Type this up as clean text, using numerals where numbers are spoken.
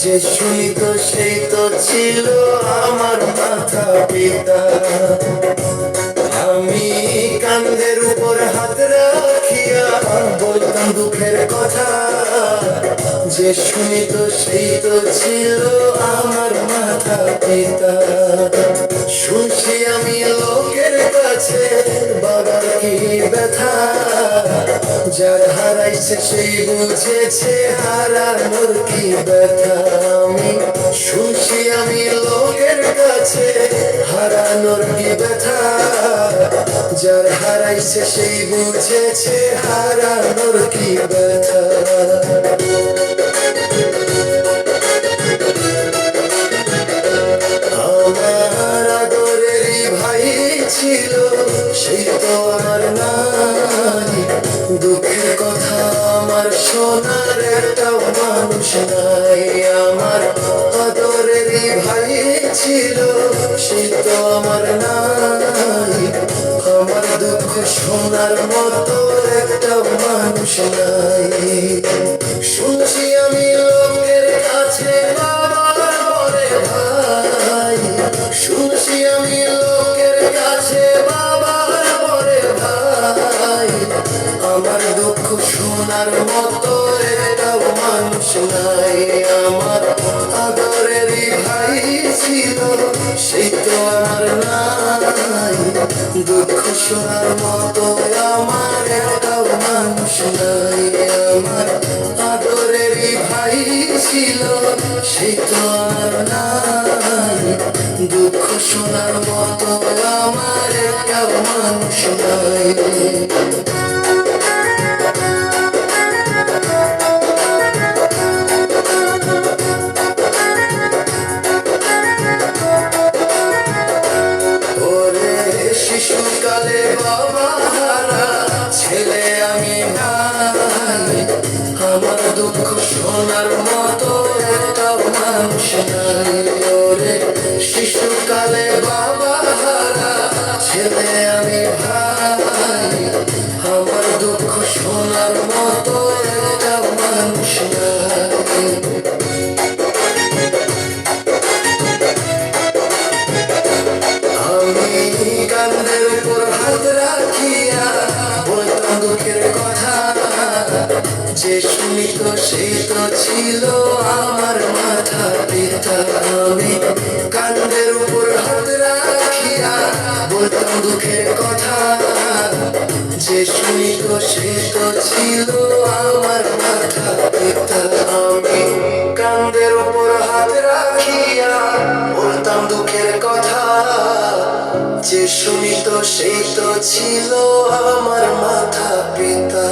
যে শুনিত সেই তো ছিল আমার মাতা পিতা। আমি কাঁধের উপর হাত রাখিয়া বলতাম দুঃখের কথা, যে শুনিত সেই তো ছিল আমার মাতা পিতা। শুনছি আমি লোকের কাছে বাবার কি ব্যথা, যার হারাইছে সেই বুঝেছে হারানোর কি ব্যথা। আমি শুনছি আমি লোকের কাছে হারানোর কি ব্যথা, যার হারাইছে সেই বুঝেছে হারানোর কি ব্যথা। আমার আদরেরই ভাই ছিল সেই তো আমার নাই, দুঃখের কথা আমার শোনার একটাও মানুষ নাই। আমার আদরেরই ভাই ছিল সেই তো আমার নাই, আমার দুঃখ শোনার মতো একটাও মানুষ নাই। শুনছি আমি লোকের কাছে বাবার বলে ভাই, শুনছি আমি লোকের কাছে বাবার বলে ভাই, আমার দুঃখ শোনার মতো একটাও মানুষ নাই। আমার আদরেরই ভাই ছিল সেই তো আমার নাই, দুঃখ শোনার মতো আমার একটাও মানুষ নাই। আমার আদরেরই ভাই ছিল সেই তো আমার নাই, দুঃখ শোনার মতো আমার একটাও মানুষ নাই। শিশুকালে বাবা হারা ছেলে আমি ভাই, আমার দুঃখ শোনার মতো একটাও মানুষ নাই। ওরে শিশুকালে বাবা হারা ছেলে আমি ভাই, আমার দুঃখ শোনার মতো একটাও মানুষ নাই। কাঁধের উপর হাত রাখিয়া বলতাম দুঃখের কথা, যে শুনিত সেই তো ছিল আমার মাতা পিতা। আমি কাঁধের উপর হাত রাখিয়া বলতাম দুঃখের কথা, যে শুনিত সেই তো ছিল আমার মাতা পিতা। আমি কাঁধের উপর হাত রাখিয়া বলতাম দুঃখের কথা, যে শুনিত সেই তো ছিল আমার মাতা পিতা।